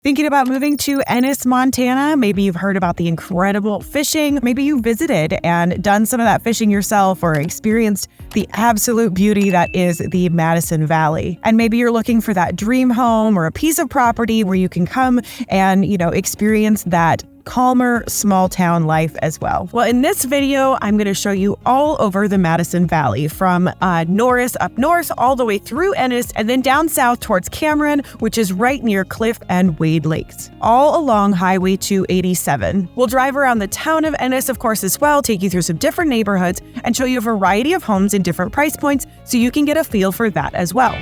Thinking about moving to Ennis, Montana? Maybe you've heard about the incredible fishing. Maybe you visited and done some of that fishing yourself or experienced the absolute beauty that is the Madison Valley. And maybe you're looking for that dream home or a piece of property where you can come and, experience that calmer small town life as well. Well, in this video, I'm going to show you all over the Madison Valley from Norris up north all the way through Ennis and then down south towards Cameron, which is right near Cliff and Wade Lakes, all along Highway 287. We'll drive around the town of Ennis, of course, as well, take you through some different neighborhoods and show you a variety of homes in different price points so you can get a feel for that as well.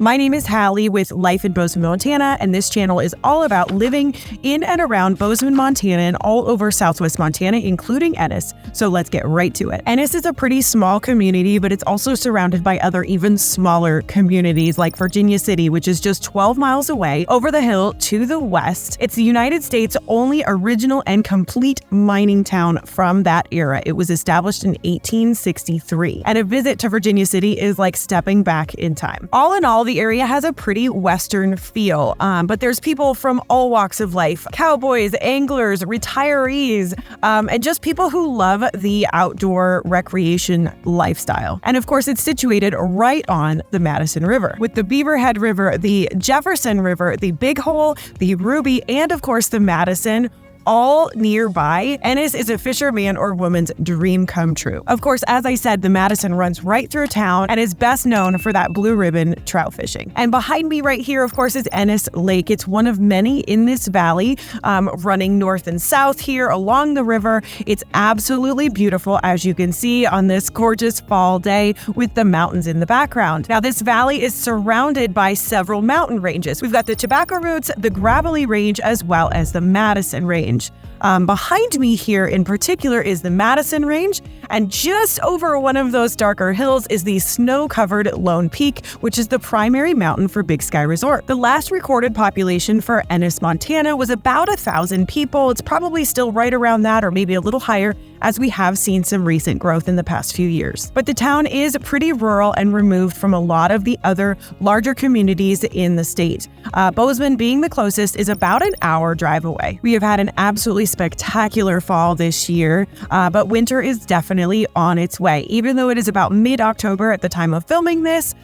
My name is Hallie with Life in Bozeman, Montana, and this channel is all about living in and around Bozeman, Montana, and all over Southwest Montana, including Ennis. So let's get right to it. Ennis is a pretty small community, but it's also surrounded by other even smaller communities like Virginia City, which is just 12 miles away over the hill to the west. It's the United States' only original and complete mining town from that era. It was established in 1863, and a visit to Virginia City is like stepping back in time. All in all, the area has a pretty Western feel, but there's people from all walks of life: cowboys, anglers, retirees, and just people who love the outdoor recreation lifestyle. And of course, it's situated right on the Madison River, with the Beaverhead River, the Jefferson River, the Big Hole, the Ruby, and of course the Madison, all nearby. Ennis is a fisherman or woman's dream come true. Of course, as I said, the Madison runs right through town and is best known for that blue ribbon trout fishing. And behind me right here, of course, is Ennis Lake. It's one of many in this valley, running north and south here along the river. It's absolutely beautiful, as you can see on this gorgeous fall day with the mountains in the background. Now, this valley is surrounded by several mountain ranges. We've got the Tobacco Roots, the Gravelly Range, as well as the Madison Range. Behind me here in particular is the Madison Range, and just over one of those darker hills is the snow-covered Lone Peak, which is the primary mountain for Big Sky Resort. The last recorded population for Ennis, Montana was about 1,000 people. It's probably still right around that or maybe a little higher, as we have seen some recent growth in the past few years. But the town is pretty rural and removed from a lot of the other larger communities in the state. Bozeman, being the closest, is about an hour drive away. We have had an absolutely spectacular fall this year, but winter is definitely on its way. Even though it is about mid-October at the time of filming this,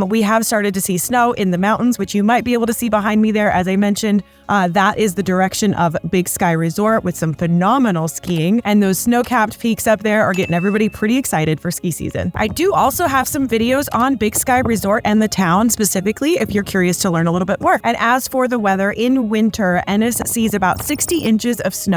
we have started to see snow in the mountains, which you might be able to see behind me there. As I mentioned, that is the direction of Big Sky Resort with some phenomenal skiing, and those snow-capped peaks up there are getting everybody pretty excited for ski season. I do also have some videos on Big Sky Resort and the town specifically if you're curious to learn a little bit more. And as for the weather, in winter, Ennis sees about 60 inches of snow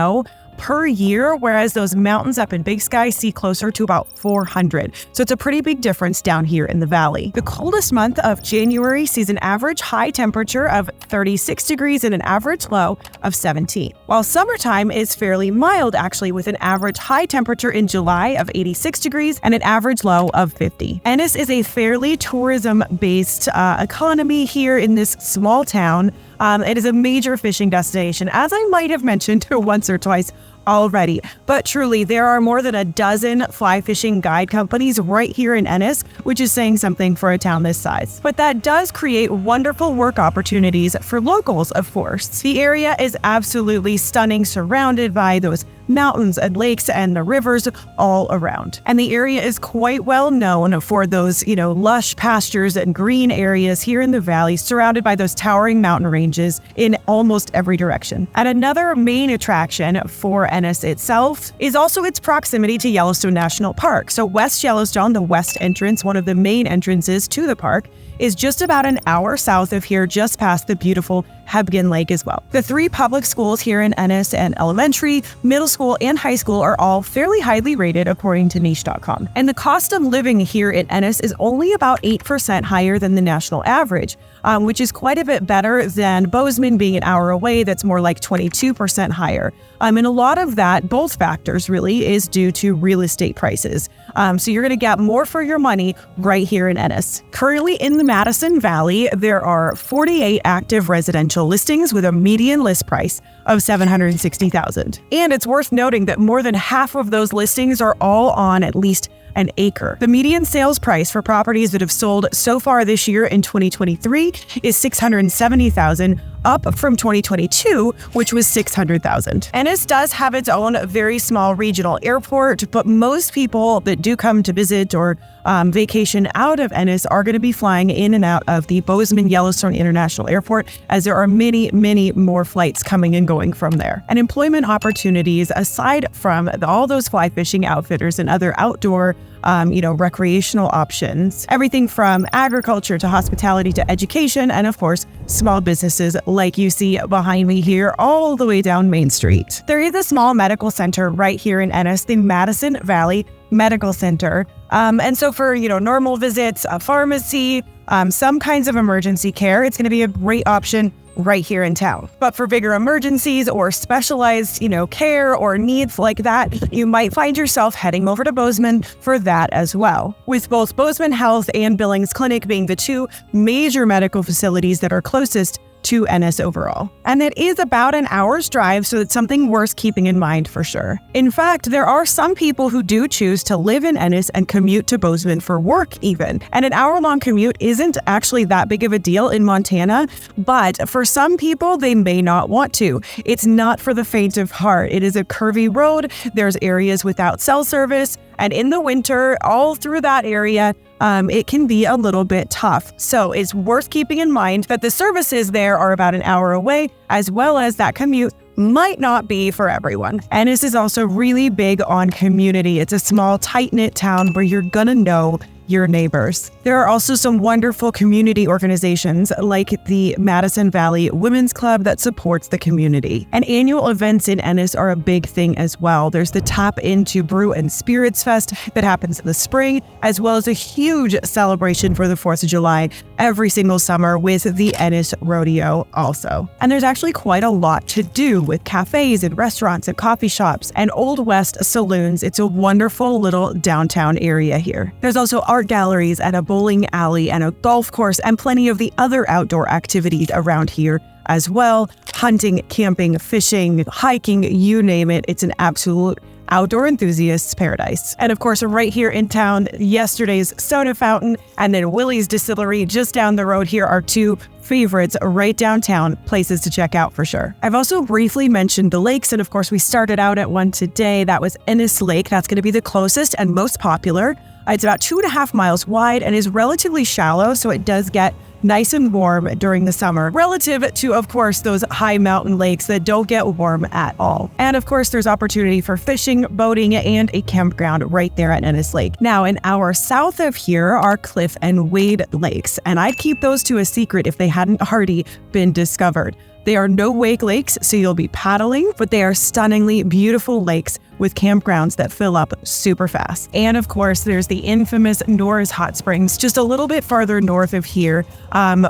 per year, whereas those mountains up in Big Sky see closer to about 400. So it's a pretty big difference down here in the valley. The coldest month of January sees an average high temperature of 36 degrees and an average low of 17. While summertime is fairly mild, actually, with an average high temperature in July of 86 degrees and an average low of 50. Ennis is a fairly tourism-based economy here in this small town. It is a major fishing destination, as I might have mentioned once or twice already. But truly, there are more than a dozen fly fishing guide companies right here in Ennis, which is saying something for a town this size. But that does create wonderful work opportunities for locals, of course. The area is absolutely stunning, surrounded by those mountains and lakes and the rivers all around. And the area is quite well known for those, lush pastures and green areas here in the valley, surrounded by those towering mountain ranges in almost every direction. And another main attraction for Ennis itself is also its proximity to Yellowstone National Park. So West Yellowstone, the west entrance, one of the main entrances to the park, is just about an hour south of here, just past the beautiful Hebgen Lake as well. The 3 public schools here in Ennis, and elementary, middle school, and high school, are all fairly highly rated according to niche.com. And the cost of living here in Ennis is only about 8% higher than the national average, which is quite a bit better than Bozeman, being an hour away. That's more like 22% higher. And a lot of that, both factors really, is due to real estate prices. So you're going to get more for your money right here in Ennis. Currently in the Madison Valley, there are 48 active residential listings with a median list price of $760,000. And it's worth noting that more than half of those listings are all on at least an acre. The median sales price for properties that have sold so far this year in 2023 is $670,000, up from 2022, which was $600,000. Ennis does have its own very small regional airport, but most people that do come to visit or vacation out of Ennis are going to be flying in and out of the Bozeman Yellowstone International Airport, as there are many, many more flights coming and going from there. And employment opportunities, aside from all those fly fishing outfitters and other outdoor recreational options, everything from agriculture to hospitality to education, and of course, small businesses like you see behind me here all the way down Main Street. There is a small medical center right here in Ennis, the Madison Valley Medical Center. And so for, normal visits, a pharmacy, some kinds of emergency care, it's going to be a great option right here in town. But for bigger emergencies or specialized, care or needs like that, you might find yourself heading over to Bozeman for that as well. With both Bozeman Health and Billings Clinic being the two major medical facilities that are closest to Ennis overall. And it is about an hour's drive, so it's something worth keeping in mind for sure. In fact, there are some people who do choose to live in Ennis and commute to Bozeman for work even. And an hour-long commute isn't actually that big of a deal in Montana, but for some people, they may not want to. It's not for the faint of heart. It is a curvy road. There's areas without cell service, and in the winter, all through that area, it can be a little bit tough. So it's worth keeping in mind that the services there are about an hour away, as well as that commute might not be for everyone. Ennis is also really big on community. It's a small, tight-knit town where you're gonna know your neighbors. There are also some wonderful community organizations like the Madison Valley Women's Club that supports the community. And annual events in Ennis are a big thing as well. There's the Tap Into Brew and Spirits Fest that happens in the spring, as well as a huge celebration for the 4th of July every single summer with the Ennis Rodeo also. And there's actually quite a lot to do with cafes and restaurants and coffee shops and Old West saloons. It's a wonderful little downtown area here. There's also art galleries and a bowling alley and a golf course and plenty of the other outdoor activities around here as well. Hunting, camping, fishing, hiking, you name it. It's an absolute outdoor enthusiast's paradise. And of course, right here in town, yesterday's soda fountain and then Willie's Distillery just down the road here are two favorites right downtown, places to check out for sure. I've also briefly mentioned the lakes, and of course, we started out at one today. That was Ennis Lake. That's going to be the closest and most popular. It's about 2.5 miles wide and is relatively shallow, so it does get nice and warm during the summer, relative to, of course, those high mountain lakes that don't get warm at all. And of course, there's opportunity for fishing, boating, and a campground right there at Ennis Lake. Now, an hour south of here are Cliff and Wade Lakes, and I'd keep those to a secret if they hadn't already been discovered. They are no-wake lakes, so you'll be paddling, but they are stunningly beautiful lakes with campgrounds that fill up super fast. And of course, there's the infamous Norris Hot Springs, just a little bit farther north of here,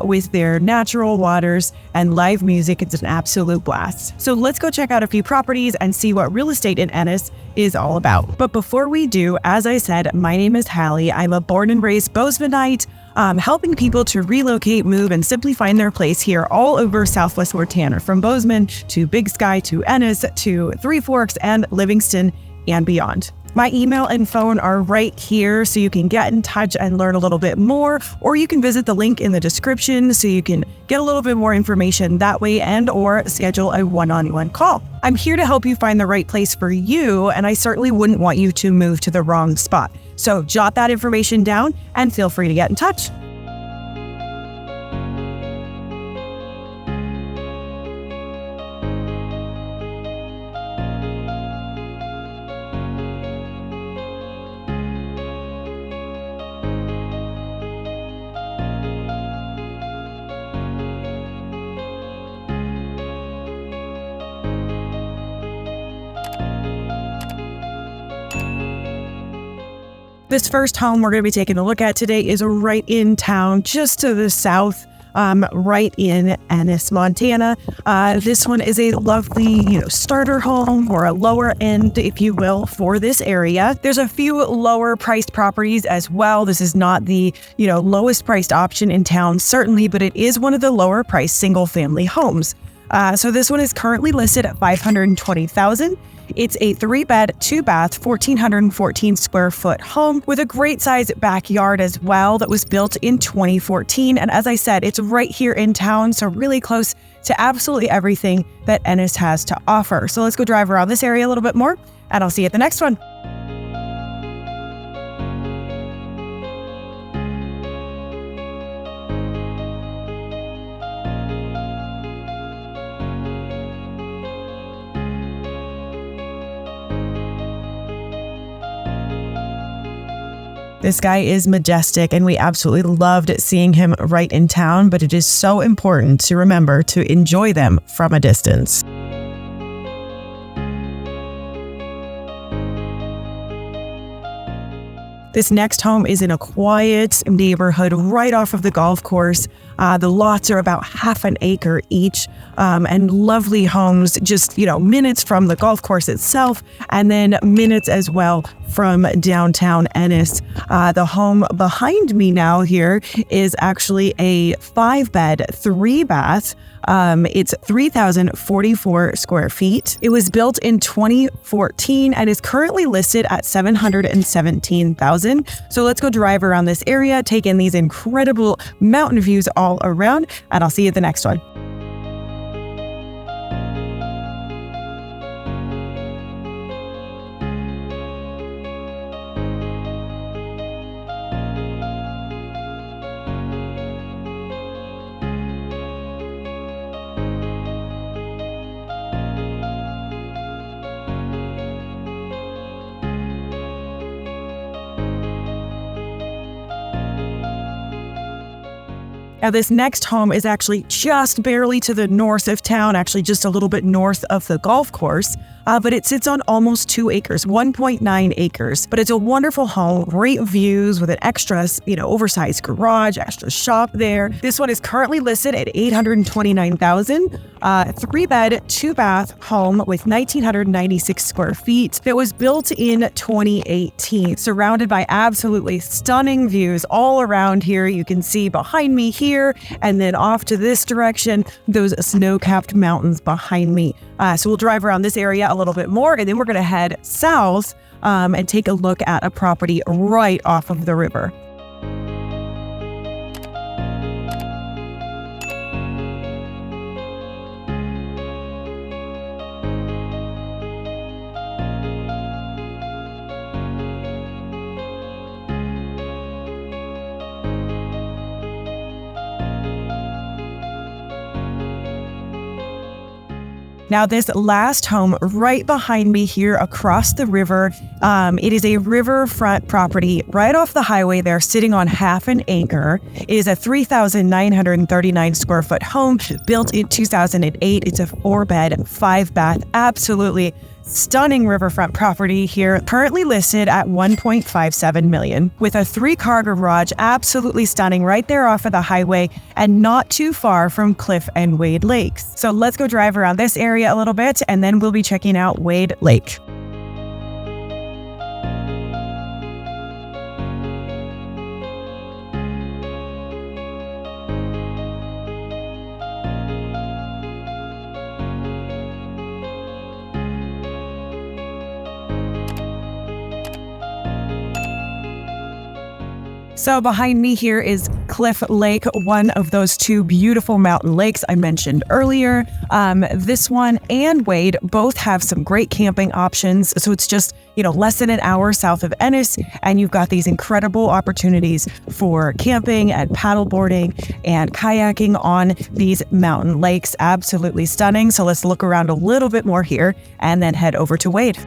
with their natural waters and live music. It's an absolute blast. So let's go check out a few properties and see what real estate in Ennis is all about. But before we do, as I said, my name is Hallie. I'm a born and raised Bozemanite, helping people to relocate, move, and simply find their place here all over Southwest Montana, from Bozeman to Big Sky to Ennis to Three Forks and Livingston and beyond. My email and phone are right here, so you can get in touch and learn a little bit more, or you can visit the link in the description so you can get a little bit more information that way and or schedule a one-on-one call. I'm here to help you find the right place for you, and I certainly wouldn't want you to move to the wrong spot. So jot that information down and feel free to get in touch. This first home we're going to be taking a look at today is right in town, just to the south, right in Ennis, Montana. This one is a lovely, starter home, or a lower end, if you will, for this area. There's a few lower priced properties as well. This is not the, lowest priced option in town, certainly, but it is one of the lower priced single family homes. So this one is currently listed at $520,000. It's a 3-bed, 2-bath, 1,414 square foot home with a great size backyard as well that was built in 2014. And as I said, it's right here in town, so really close to absolutely everything that Ennis has to offer. So let's go drive around this area a little bit more, and I'll see you at the next one. This guy is majestic, and we absolutely loved seeing him right in town, but it is so important to remember to enjoy them from a distance. This next home is in a quiet neighborhood right off of the golf course. The lots are about half an acre each, and lovely homes just, minutes from the golf course itself, and then minutes as well from downtown Ennis. The home behind me now here is actually a 5-bed, 3-bath. It's 3,044 square feet. It was built in 2014 and is currently listed at $717,000. So let's go drive around this area, take in these incredible mountain views all around, and I'll see you at the next one. Now, this next home is actually just barely to the north of town, actually just a little bit north of the golf course, but it sits on almost 2 acres, 1.9 acres. But it's a wonderful home, great views with an extra, oversized garage, extra shop there. This one is currently listed at $829,000. 3-bed, 2-bath home with 1,996 square feet that was built in 2018, surrounded by absolutely stunning views all around here. You can see behind me here, and then off to this direction, those snow-capped mountains behind me. So we'll drive around this area a little bit more, and then we're going to head south and take a look at a property right off of the river. Now, this last home right behind me here across the river, it is a riverfront property right off the highway there, sitting on half an acre. It is a 3,939 square foot home built in 2008. It's a 4-bed, 5-bath, absolutely stunning riverfront property here, currently listed at $1.57 million, with a 3-car garage, absolutely stunning right there off of the highway and not too far from Cliff and Wade Lakes. So let's go drive around this area a little bit, and then we'll be checking out Wade Lake. So behind me here is Cliff Lake, one of those 2 beautiful mountain lakes I mentioned earlier. This one and Wade both have some great camping options. So it's just, less than an hour south of Ennis, and you've got these incredible opportunities for camping and paddleboarding and kayaking on these mountain lakes. Absolutely stunning. So let's look around a little bit more here and then head over to Wade.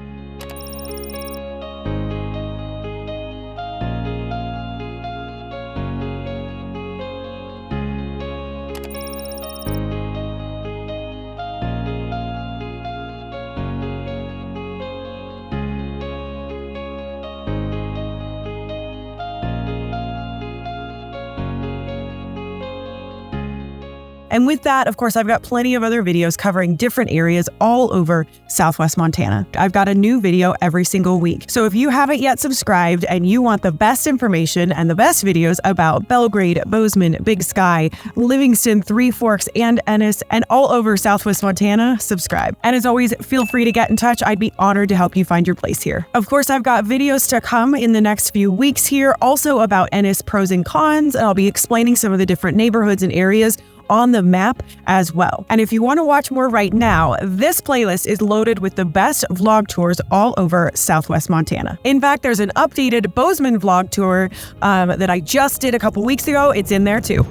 And with that, of course, I've got plenty of other videos covering different areas all over Southwest Montana. I've got a new video every single week. So if you haven't yet subscribed and you want the best information and the best videos about Belgrade, Bozeman, Big Sky, Livingston, Three Forks, and Ennis, and all over Southwest Montana, subscribe. And as always, feel free to get in touch. I'd be honored to help you find your place here. Of course, I've got videos to come in the next few weeks here, also about Ennis pros and cons, and I'll be explaining some of the different neighborhoods and areas on the map as well. And if you want to watch more right now, this playlist is loaded with the best vlog tours all over Southwest Montana. In fact, there's an updated Bozeman vlog tour that I just did a couple weeks ago. It's in there too.